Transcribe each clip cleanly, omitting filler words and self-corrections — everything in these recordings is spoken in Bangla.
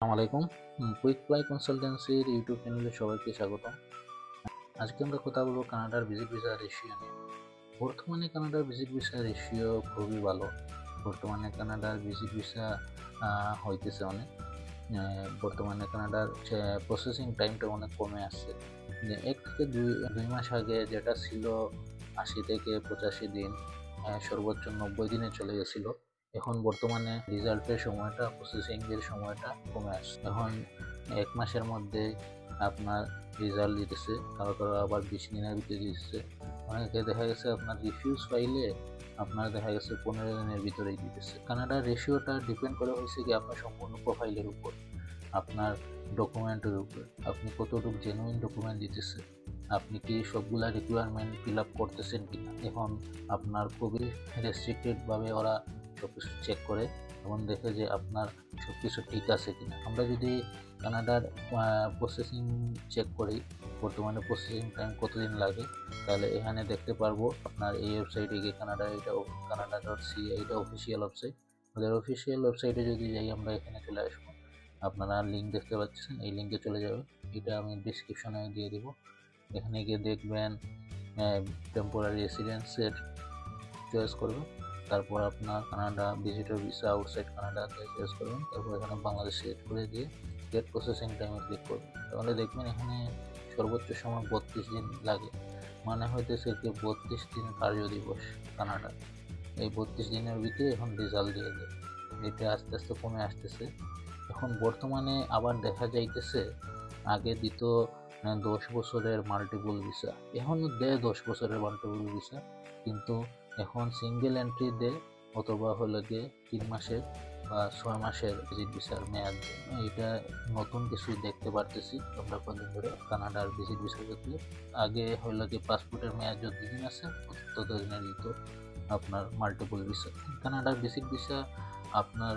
আসসালামু আলাইকুম। কুইক ফ্লাই কনসালটেন্সির ইউটিউব চ্যানেলে সবাইকে স্বাগতম। আজকে আমরা কথা বলবো কানাডার ভিজিট ভিসা রেশিও নিয়ে। বর্তমানে কানাডার ভিজিট ভিসা রেশিও খুবই ভালো। বর্তমানে কানাডার ভিজিট ভিসা হইতেছে অনেক। বর্তমানে কানাডার প্রসেসিং টাইমটা অনেক কমে আসছে। যে 1 থেকে 2 মাস আগে যেটা ছিল 80 থেকে 85 দিন, সর্বোচ্চ 90 দিনে চলে গেছিল। এখন বর্তমানে রেজাল্টের সময়টা, প্রসেসিং এর সময়টা কমে আসছে। এখন 1 মাসের মধ্যে আপনার রেজাল্ট দিতেছে, কারো কারো আবার 20 দিনের ভিতরে দিতেছে। অনেকে দেখা গেছে আপনার রিফিউজ ফাইলে আপনার দেখা গেছে 15 দিনের ভিতরেই দিতেছে। কানাডার রেশিওটা ডিপেন্ড করে হয়েছে কি আপনার সম্পূর্ণ প্রোফাইলের উপর, আপনার ডকুমেন্টের উপর, আপনি কতটুকু জেনুইন ডকুমেন্ট দিতেছে, আপনি কি সবগুলা রিকোয়ারমেন্ট ফিল আপ করতেছেন কিনা। এখন আপনার খুবই রেস্ট্রিক্টেডভাবে ওরা সব কিছু চেক করে এবং দেখে যে আপনার সব কিছু ঠিক আছে কিনা। আমরা যদি কানাডার প্রসেসিং চেক করি, বর্তমানে প্রসেসিং টাইম কতদিন লাগে, তাহলে এখানে দেখতে পারবো। আপনার এই ওয়েবসাইটে গিয়ে কানাডা.ca এটা অফিসিয়াল ওয়েবসাইট। ওদের অফিসিয়াল ওয়েবসাইটে যদি যাই আমরা এখানে চলে আসবো। আপনারা লিঙ্ক দেখতে পাচ্ছেন, এই লিঙ্কে চলে যাবে, এটা আমি ডিসক্রিপশনে দিয়ে দিব। এখানে গিয়ে দেখবেন টেম্পোরারি রেসিডেন্সের চয়েস করবেন, তারপর আপনার কানাডা ভিজিটর ভিসা আউটসাইড কানাডাতে চয়েস করবেন, তারপর এখানে বাংলাদেশ সিলেক্ট করে দিয়ে গেট প্রসেসিং টাইমে ক্লিক করবেন। তাহলে দেখবেন এখানে সর্বোচ্চ সময় 32 দিন লাগে, মানে হইতেছে কি 32 দিন কার্য দিবস কানাডা। এই 32 দিনের ভিতরে এখন রেজাল্ট দিয়ে দেয়। এটা আস্তে আস্তে কমে আসতেছে। এখন বর্তমানে আবার দেখা যাইতেছে আগে দিত 10 বছরের মাল্টিপল ভিসা, এখনও দেয় 10 বছরের মাল্টিপল ভিসা, কিন্তু এখন সিঙ্গেল এন্ট্রি দেয়, অথবা হলো গিয়ে 3 মাসের বা 6 মাসের ভিজিট ভিসার মেয়াদ দেয়। এটা নতুন কিছু দেখতে পারতেছি আমরা কদিন ধরে কানাডার ভিজিট ভিসার ক্ষেত্রে। আগে হলো গিয়ে পাসপোর্টের মেয়াদ যতদিন আছে ততদিনের দিত আপনার মাল্টিপল ভিসা। কানাডার ভিজিট ভিসা আপনার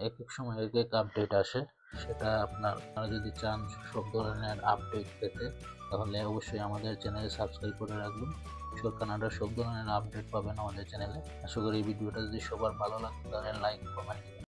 এক এক সময় এক এক আপডেট আসে, সেটা আপনারা যদি চান সব ধরনের আপডেট পেতে, তাহলে অবশ্যই আমাদের চ্যানেলে সাবস্ক্রাইব করে রাখবেন। কানাডার সব ধরনের আপডেট পাবেন আমাদের চ্যানেলে। আশা করি এই ভিডিওটা যদি সবার ভালো লাগে তাহলে লাইক কমেন্ট